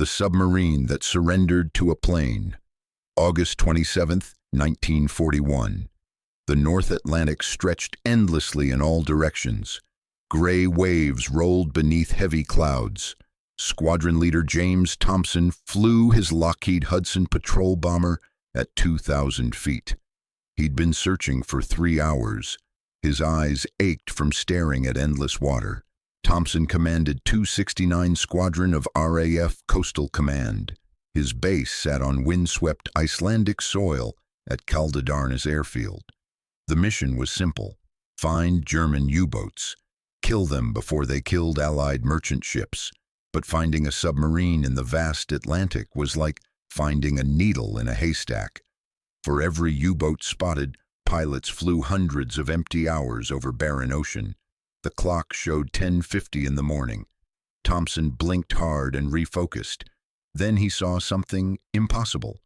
The submarine that surrendered to a plane. August 27, 1941. The North Atlantic stretched endlessly in all directions. Gray waves rolled beneath heavy clouds. Squadron leader James Thompson flew his Lockheed Hudson patrol bomber at 2,000 feet. He'd been searching for 3 hours. His eyes ached from staring at endless water. Thompson commanded 269 Squadron of RAF Coastal Command. His base sat on windswept Icelandic soil at Kaldadarnes airfield. The mission was simple: find German U-boats, kill them before they killed Allied merchant ships. But finding a submarine in the vast Atlantic was like finding a needle in a haystack. For every U-boat spotted, pilots flew hundreds of empty hours over barren ocean. The clock showed 10:50 in the morning. Thompson blinked hard and refocused. Then he saw something impossible.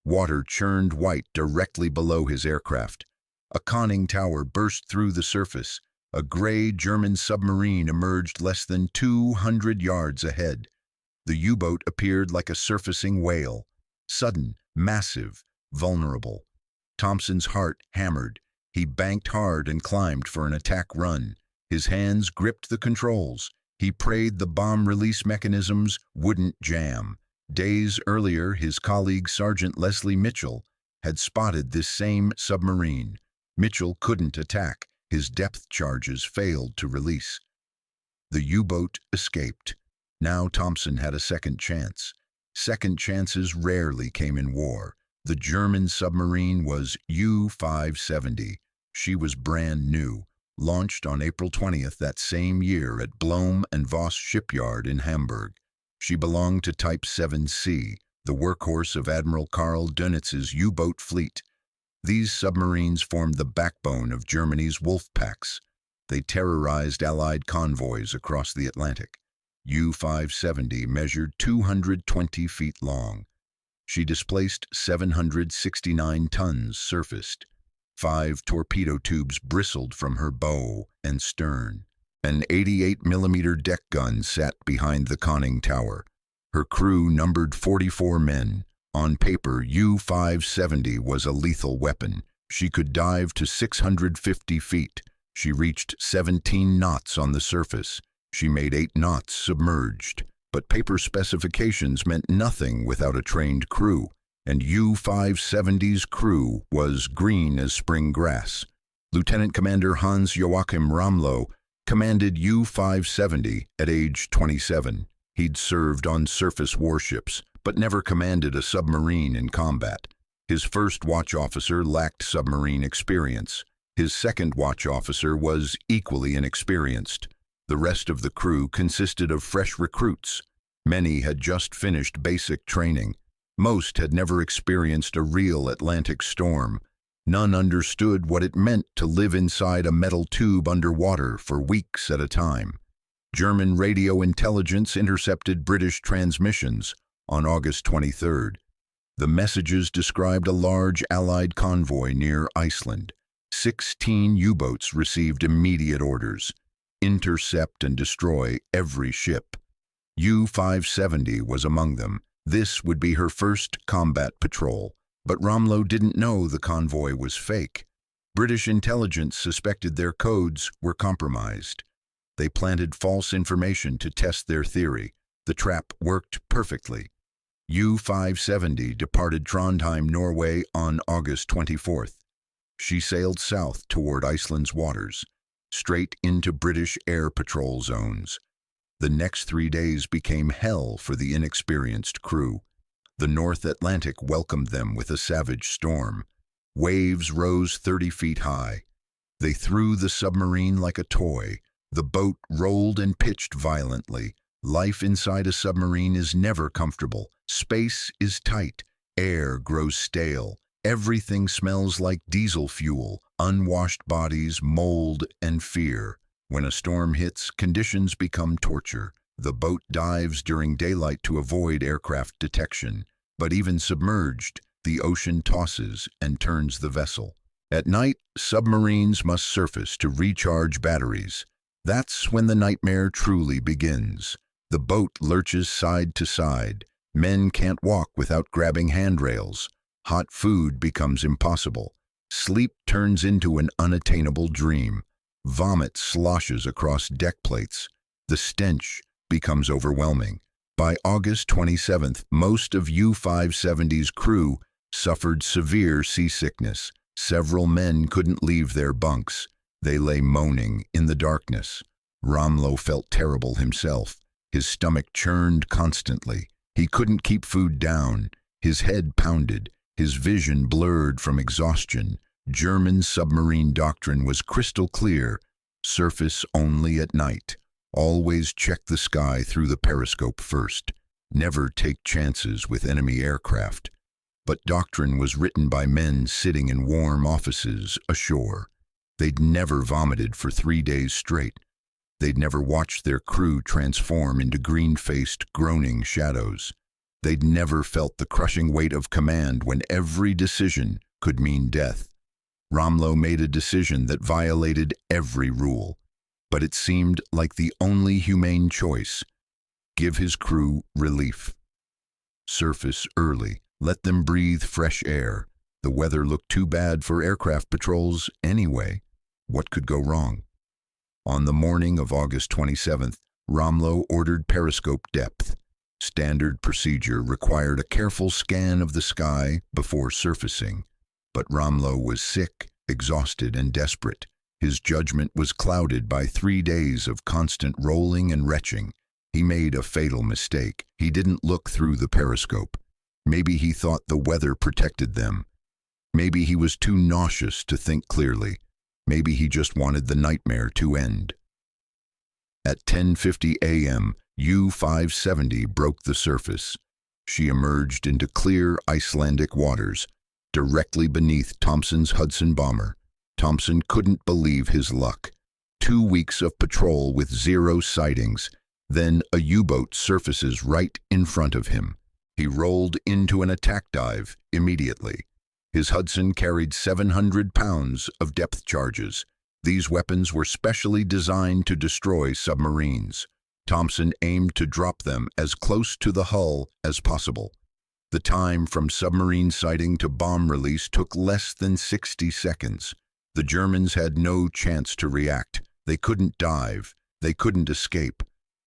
Water churned white directly below his aircraft. A conning tower burst through the surface. A gray German submarine emerged less than 200 yards ahead. The U-boat appeared like a surfacing whale. Sudden, massive, vulnerable. Thompson's heart hammered. He banked hard and climbed for an attack run. His hands gripped the controls. He prayed the bomb release mechanisms wouldn't jam. Days earlier, his colleague Sergeant Leslie Mitchell had spotted this same submarine. Mitchell couldn't attack. His depth charges failed to release. The U-boat escaped. Now Thompson had a second chance. Second chances rarely came in war. The German submarine was U-570. She was brand new, launched on April 20th that same year at Blohm and Voss shipyard in Hamburg. She belonged to Type 7C, the workhorse of Admiral Karl Dönitz's U-boat fleet. These submarines formed the backbone of Germany's wolf packs. They terrorized Allied convoys across the Atlantic. U-570 measured 220 feet long. She displaced 769 tons surfaced. 5 torpedo tubes bristled from her bow and stern. An 88-millimeter deck gun sat behind the conning tower. Her crew numbered 44 men. On paper, U-570 was a lethal weapon. She could dive to 650 feet. She reached 17 knots on the surface. She made 8 knots submerged. But paper specifications meant nothing without a trained crew, and U-570's crew was green as spring grass. Lieutenant Commander Hans-Joachim Ramlau commanded U-570 at age 27. He'd served on surface warships, but never commanded a submarine in combat. His first watch officer lacked submarine experience. His second watch officer was equally inexperienced. The rest of the crew consisted of fresh recruits. Many had just finished basic training. Most had never experienced a real Atlantic storm. None understood what it meant to live inside a metal tube underwater for weeks at a time. German radio intelligence intercepted British transmissions on August 23rd. The messages described a large Allied convoy near Iceland. 16 U-boats received immediate orders: intercept and destroy every ship. U-570 was among them. This would be her first combat patrol. But Ramlau didn't know the convoy was fake. British intelligence suspected their codes were compromised. They planted false information to test their theory. The trap worked perfectly. U-570 departed Trondheim, Norway on August 24th. She sailed south toward Iceland's waters, straight into British air patrol zones. The next 3 days became hell for the inexperienced crew. The North Atlantic welcomed them with a savage storm. Waves rose 30 feet high. They threw the submarine like a toy. The boat rolled and pitched violently. Life inside a submarine is never comfortable. Space is tight. Air grows stale. Everything smells like diesel fuel, unwashed bodies, mold, and fear. When a storm hits, conditions become torture. The boat dives during daylight to avoid aircraft detection. But even submerged, the ocean tosses and turns the vessel. At night, submarines must surface to recharge batteries. That's when the nightmare truly begins. The boat lurches side to side. Men can't walk without grabbing handrails. Hot food becomes impossible. Sleep turns into an unattainable dream. Vomit sloshes across deck plates. The stench becomes overwhelming. By August 27th, most of U-570's crew suffered severe seasickness. Several men couldn't leave their bunks. They lay moaning in the darkness. Ramlau felt terrible himself. His stomach churned constantly. He couldn't keep food down. His head pounded. His vision blurred from exhaustion. German submarine doctrine was crystal clear. Surface only at night. Always check the sky through the periscope first. Never take chances with enemy aircraft. But doctrine was written by men sitting in warm offices ashore. They'd never vomited for 3 days straight. They'd never watched their crew transform into green-faced, groaning shadows. They'd never felt the crushing weight of command when every decision could mean death. Ramlau made a decision that violated every rule, but it seemed like the only humane choice. Give his crew relief. Surface early. Let them breathe fresh air. The weather looked too bad for aircraft patrols anyway. What could go wrong? On the morning of August 27th, Ramlau ordered periscope depth. Standard procedure required a careful scan of the sky before surfacing. But Ramlau was sick, exhausted, and desperate. His judgment was clouded by 3 days of constant rolling and retching. He made a fatal mistake. He didn't look through the periscope. Maybe he thought the weather protected them. Maybe he was too nauseous to think clearly. Maybe he just wanted the nightmare to end. At 10:50 a.m., U-570 broke the surface. She emerged into clear Icelandic waters, directly beneath Thompson's Hudson bomber. Thompson couldn't believe his luck. 2 weeks of patrol with 0 sightings, then a U-boat surfaces right in front of him. He rolled into an attack dive immediately. His Hudson carried 700 pounds of depth charges. These weapons were specially designed to destroy submarines. Thompson aimed to drop them as close to the hull as possible. The time from submarine sighting to bomb release took less than 60 seconds. The Germans had no chance to react. They couldn't dive. They couldn't escape.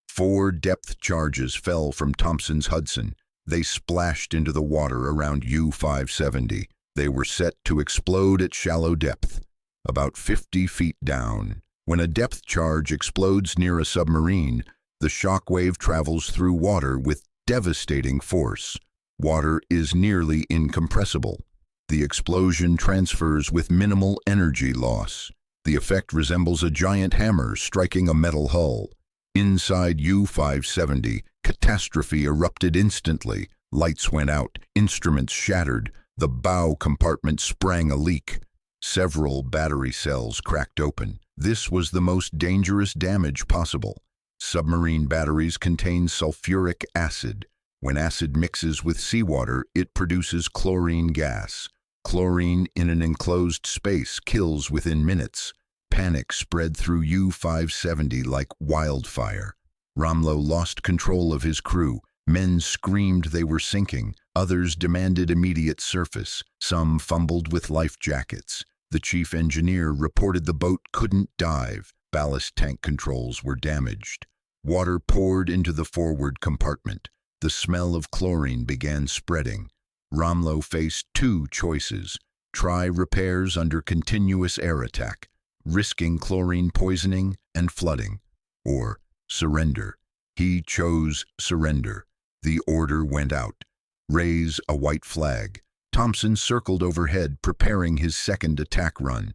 4 depth charges fell from Thompson's Hudson. They splashed into the water around U-570. They were set to explode at shallow depth, about 50 feet down. When a depth charge explodes near a submarine, the shock wave travels through water with devastating force. Water is nearly incompressible. The explosion transfers with minimal energy loss. The effect resembles a giant hammer striking a metal hull. Inside U-570, catastrophe erupted instantly. Lights went out, instruments shattered, the bow compartment sprang a leak. Several battery cells cracked open. This was the most dangerous damage possible. Submarine batteries contain sulfuric acid. When acid mixes with seawater, it produces chlorine gas. Chlorine in an enclosed space kills within minutes. Panic spread through U-570 like wildfire. Ramlau lost control of his crew. Men screamed they were sinking. Others demanded immediate surface. Some fumbled with life jackets. The chief engineer reported the boat couldn't dive. Ballast tank controls were damaged. Water poured into the forward compartment. The smell of chlorine began spreading. Ramlau faced 2 choices: try repairs under continuous air attack, risking chlorine poisoning and flooding, or surrender. He chose surrender. The order went out. Raise a white flag. Thompson circled overhead, preparing his second attack run.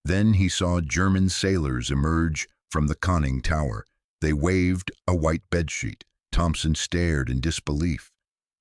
Then he saw German sailors emerge from the conning tower. They waved a white bedsheet. Thompson stared in disbelief.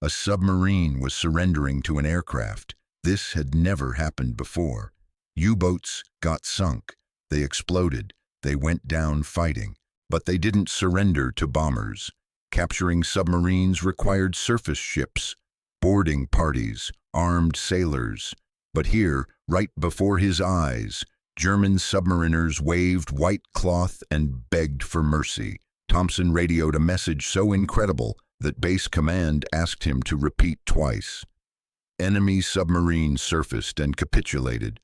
A submarine was surrendering to an aircraft. This had never happened before. U-boats got sunk. They exploded. They went down fighting. But they didn't surrender to bombers. Capturing submarines required surface ships, boarding parties, armed sailors. But here, right before his eyes, German submariners waved white cloth and begged for mercy. Thompson radioed a message so incredible that base command asked him to repeat twice. Enemy submarine surfaced and capitulated.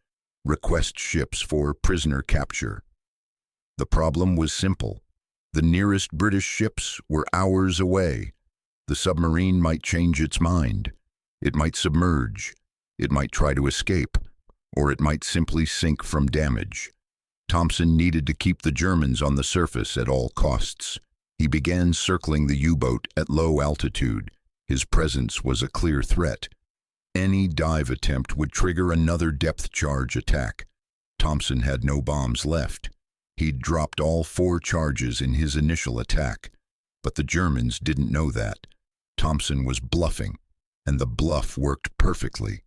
Request ships for prisoner capture. The problem was simple. The nearest British ships were hours away. The submarine might change its mind. It might submerge. It might try to escape. Or it might simply sink from damage. Thompson needed to keep the Germans on the surface at all costs. He began circling the U-boat at low altitude. His presence was a clear threat. Any dive attempt would trigger another depth charge attack. Thompson had no bombs left. He'd dropped all 4 charges in his initial attack. But the Germans didn't know that. Thompson was bluffing, and the bluff worked perfectly.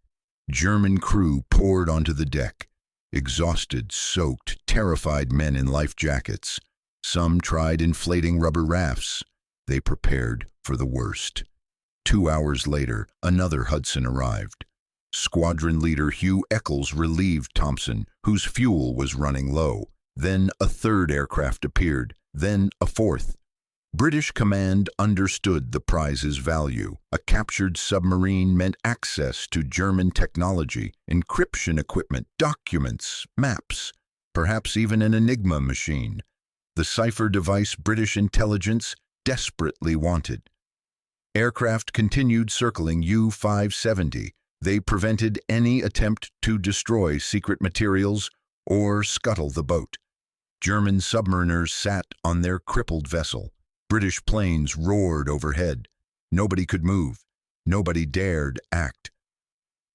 German crew poured onto the deck. Exhausted, soaked, terrified men in life jackets. Some tried inflating rubber rafts. They prepared for the worst. 2 hours later, another Hudson arrived. Squadron leader Hugh Eccles relieved Thompson, whose fuel was running low. Then a 3rd aircraft appeared, then a 4th. British command understood the prize's value. A captured submarine meant access to German technology, encryption equipment, documents, maps, perhaps even an Enigma machine. The cipher device British intelligence desperately wanted. Aircraft continued circling U-570. They prevented any attempt to destroy secret materials or scuttle the boat. German submariners sat on their crippled vessel. British planes roared overhead. Nobody could move. Nobody dared act.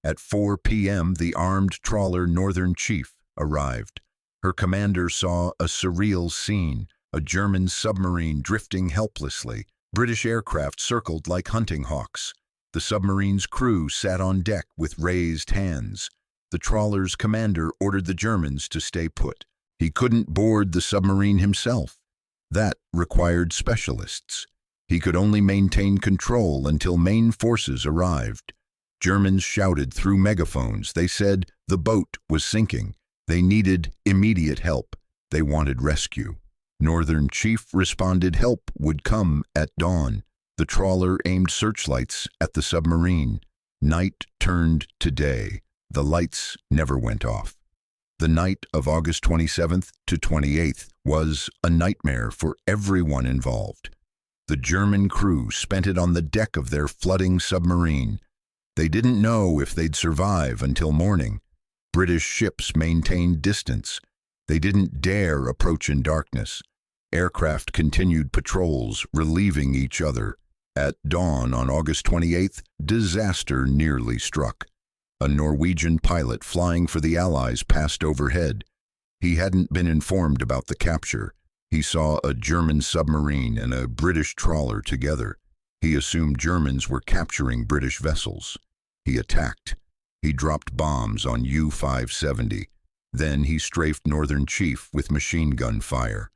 At 4 p.m., the armed trawler Northern Chief arrived. Her commander saw a surreal scene, a German submarine drifting helplessly. British aircraft circled like hunting hawks. The submarine's crew sat on deck with raised hands. The trawler's commander ordered the Germans to stay put. He couldn't board the submarine himself. That required specialists. He could only maintain control until main forces arrived. Germans shouted through megaphones. They said the boat was sinking. They needed immediate help. They wanted rescue. Northern Chief responded help would come at dawn. The trawler aimed searchlights at the submarine. Night turned to day. The lights never went off. The night of August 27th to 28th was a nightmare for everyone involved. The German crew spent it on the deck of their flooding submarine. They didn't know if they'd survive until morning. British ships maintained distance. They didn't dare approach in darkness. Aircraft continued patrols, relieving each other. At dawn on August 28th, disaster nearly struck. A Norwegian pilot flying for the Allies passed overhead. He hadn't been informed about the capture. He saw a German submarine and a British trawler together. He assumed Germans were capturing British vessels. He attacked. He dropped bombs on U-570. Then he strafed Northern Chief with machine gun fire.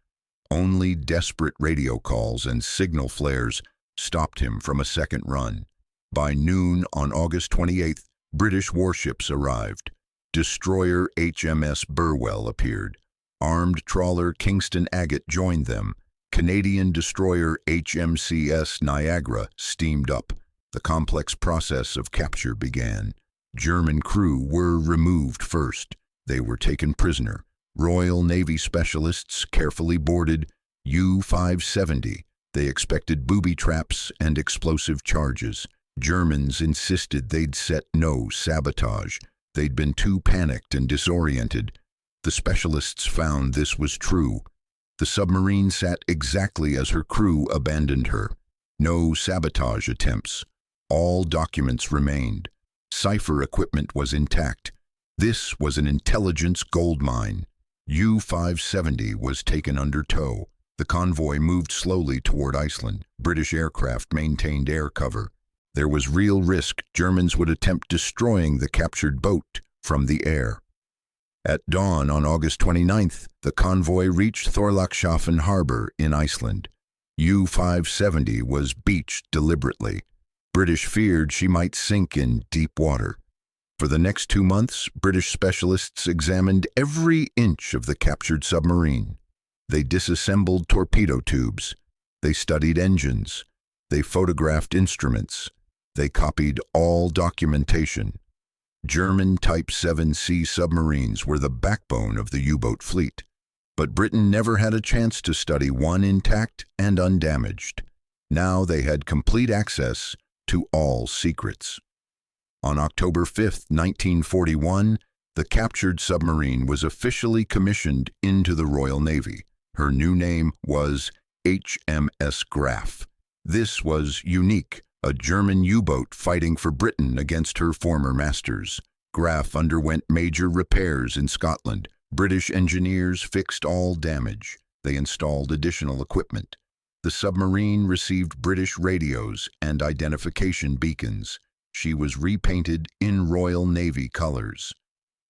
Only desperate radio calls and signal flares stopped him from a second run. By noon on August 28th, British warships arrived. Destroyer HMS Burwell appeared. Armed trawler Kingston Agate joined them. Canadian destroyer HMCS Niagara steamed up. The complex process of capture began. German crew were removed first. They were taken prisoner. Royal Navy specialists carefully boarded U-570. They expected booby traps and explosive charges. Germans insisted they'd set no sabotage. They'd been too panicked and disoriented. The specialists found this was true. The submarine sat exactly as her crew abandoned her. No sabotage attempts. All documents remained. Cipher equipment was intact. This was an intelligence goldmine. U-570 was taken under tow. The convoy moved slowly toward Iceland. British aircraft maintained air cover. There was real risk Germans would attempt destroying the captured boat from the air. At dawn on August 29th, the convoy reached Thorlakshafen harbor in Iceland. U-570 was beached deliberately. British feared she might sink in deep water. For the next 2 months, British specialists examined every inch of the captured submarine. They disassembled torpedo tubes. They studied engines. They photographed instruments. They copied all documentation. German Type 7C submarines were the backbone of the U-boat fleet, but Britain never had a chance to study one intact and undamaged. Now they had complete access to all secrets. On October 5, 1941, the captured submarine was officially commissioned into the Royal Navy. Her new name was HMS Graph. This was unique, a German U-boat fighting for Britain against her former masters. Graph underwent major repairs in Scotland. British engineers fixed all damage. They installed additional equipment. The submarine received British radios and identification beacons. She was repainted in Royal Navy colors.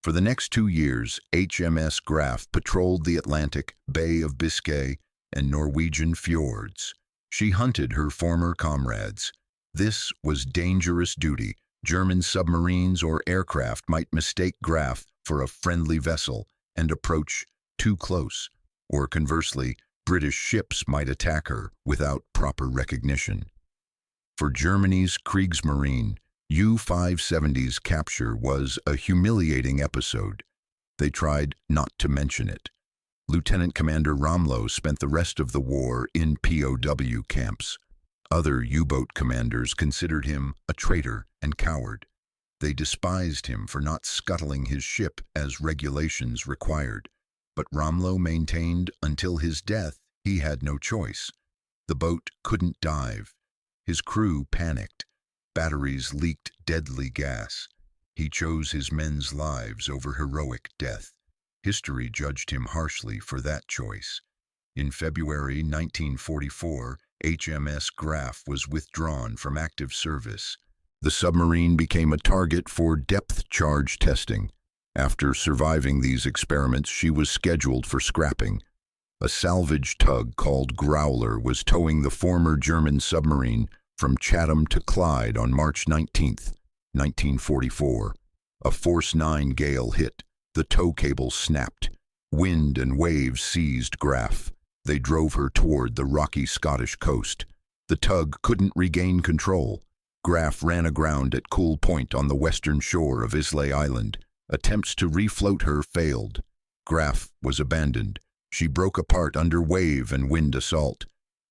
For the next 2 years, HMS Graph patrolled the Atlantic, Bay of Biscay, and Norwegian fjords. She hunted her former comrades. This was dangerous duty. German submarines or aircraft might mistake Graph for a friendly vessel and approach too close, or conversely, British ships might attack her without proper recognition. For Germany's Kriegsmarine, U-570's capture was a humiliating episode. They tried not to mention it. Lieutenant Commander Ramlau spent the rest of the war in POW camps. Other U-boat commanders considered him a traitor and coward. They despised him for not scuttling his ship as regulations required. But Ramlau maintained until his death he had no choice. The boat couldn't dive. His crew panicked. Batteries leaked deadly gas. He chose his men's lives over heroic death. History judged him harshly for that choice. In February 1944, HMS Graph was withdrawn from active service. The submarine became a target for depth charge testing. After surviving these experiments, she was scheduled for scrapping. A salvage tug called Growler was towing the former German submarine from Chatham to Clyde on March 19, 1944. A Force 9 gale hit. The tow cable snapped. Wind and waves seized Graph. They drove her toward the rocky Scottish coast. The tug couldn't regain control. Graph ran aground at Cool Point on the western shore of Islay Island. Attempts to refloat her failed. Graph was abandoned. She broke apart under wave and wind assault.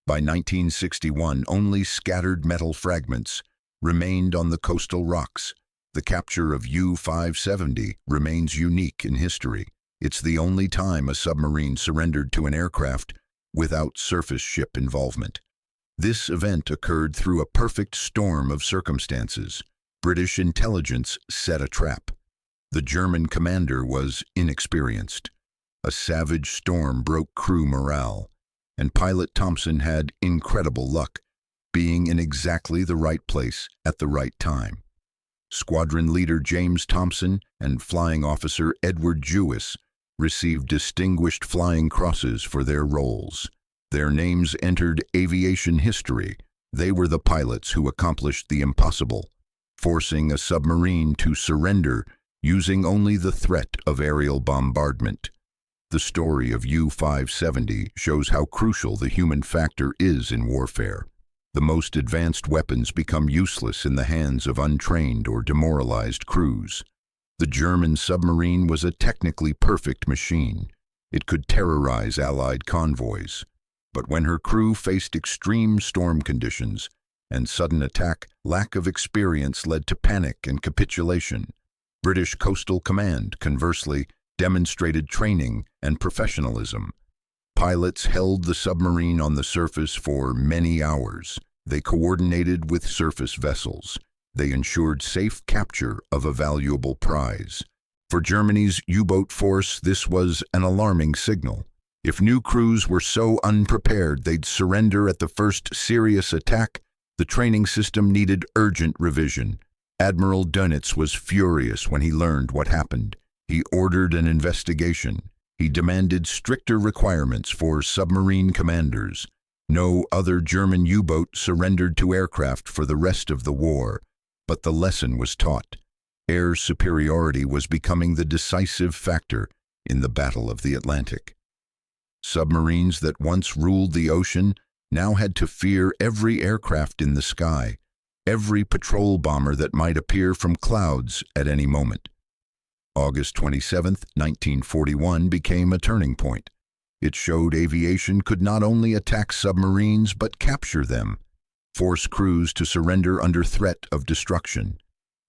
By 1961, only scattered metal fragments remained on the coastal rocks. The capture of U-570 remains unique in history. It's the only time a submarine surrendered to an aircraft without surface ship involvement. This event occurred through a perfect storm of circumstances. British intelligence set a trap. The German commander was inexperienced. A savage storm broke crew morale, and pilot Thompson had incredible luck, being in exactly the right place at the right time. Squadron leader James Thompson and flying officer Edward Jewis received distinguished flying crosses for their roles. Their names entered aviation history. They were the pilots who accomplished the impossible, forcing a submarine to surrender using only the threat of aerial bombardment. The story of U-570 shows how crucial the human factor is in warfare. The most advanced weapons become useless in the hands of untrained or demoralized crews. The German submarine was a technically perfect machine. It could terrorize Allied convoys. But when her crew faced extreme storm conditions and sudden attack, lack of experience led to panic and capitulation. British Coastal Command, conversely, demonstrated training and professionalism. Pilots held the submarine on the surface for many hours. They coordinated with surface vessels. They ensured safe capture of a valuable prize. For Germany's U-boat force, this was an alarming signal. If new crews were so unprepared they'd surrender at the first serious attack, the training system needed urgent revision. Admiral Dönitz was furious when he learned what happened. He ordered an investigation. He demanded stricter requirements for submarine commanders. No other German U-boat surrendered to aircraft for the rest of the war, but the lesson was taught. Air superiority was becoming the decisive factor in the Battle of the Atlantic. Submarines that once ruled the ocean now had to fear every aircraft in the sky, every patrol bomber that might appear from clouds at any moment. August 27, 1941 became a turning point. It showed aviation could not only attack submarines but capture them, force crews to surrender under threat of destruction.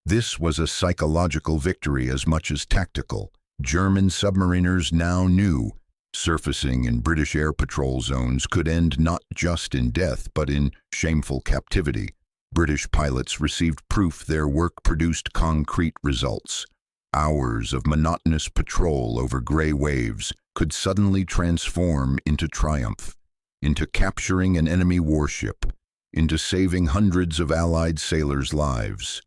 This was a psychological victory as much as tactical. German submariners now knew surfacing in British air patrol zones could end not just in death but in shameful captivity. British pilots received proof their work produced concrete results. Hours of monotonous patrol over gray waves could suddenly transform into triumph, into capturing an enemy warship, into saving hundreds of Allied sailors' lives.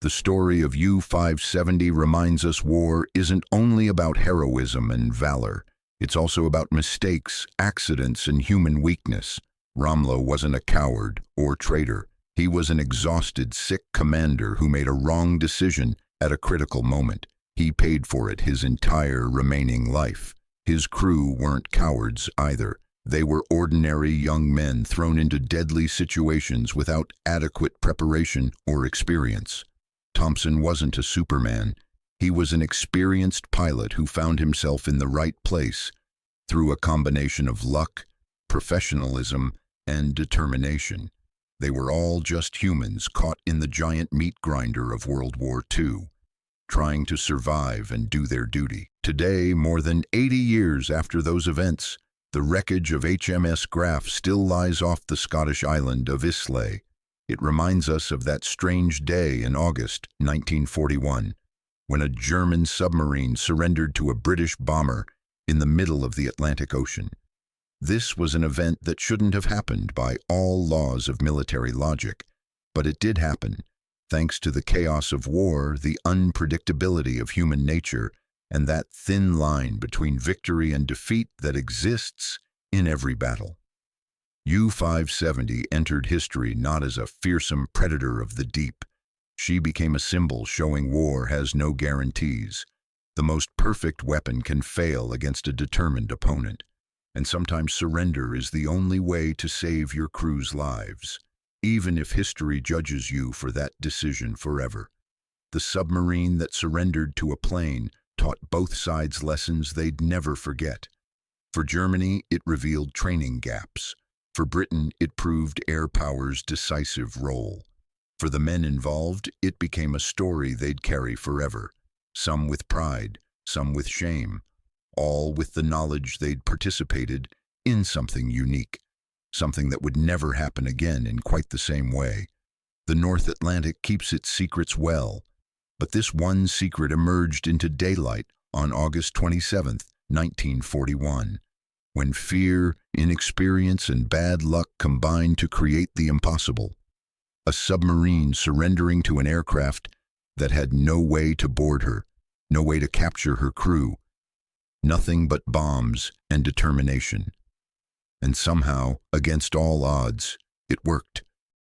The story of U-570 reminds us war isn't only about heroism and valor. It's also about mistakes, accidents, and human weakness. Ramlau wasn't a coward or traitor. He was an exhausted, sick commander who made a wrong decision at a critical moment. He paid for it his entire remaining life. His crew weren't cowards either. They were ordinary young men thrown into deadly situations without adequate preparation or experience. Thompson wasn't a Superman. He was an experienced pilot who found himself in the right place through a combination of luck, professionalism, and determination. They were all just humans caught in the giant meat grinder of World War II, trying to survive and do their duty. Today, more than 80 years after those events, the wreckage of HMS Graph still lies off the Scottish island of Islay. It reminds us of that strange day in August 1941, when a German submarine surrendered to a British bomber in the middle of the Atlantic Ocean. This was an event that shouldn't have happened by all laws of military logic, but it did happen, thanks to the chaos of war, the unpredictability of human nature, and that thin line between victory and defeat that exists in every battle. U-570 entered history not as a fearsome predator of the deep. She became a symbol showing war has no guarantees. The most perfect weapon can fail against a determined opponent, and sometimes surrender is the only way to save your crew's lives, even if history judges you for that decision forever. The submarine that surrendered to a plane taught both sides lessons they'd never forget. For Germany, it revealed training gaps. For Britain, it proved air power's decisive role. For the men involved, it became a story they'd carry forever, some with pride, some with shame, all with the knowledge they'd participated in something unique, something that would never happen again in quite the same way. The North Atlantic keeps its secrets well, but this one secret emerged into daylight on August 27, 1941. When fear, inexperience, and bad luck combined to create the impossible. A submarine surrendering to an aircraft that had no way to board her, no way to capture her crew, nothing but bombs and determination. And somehow, against all odds, it worked.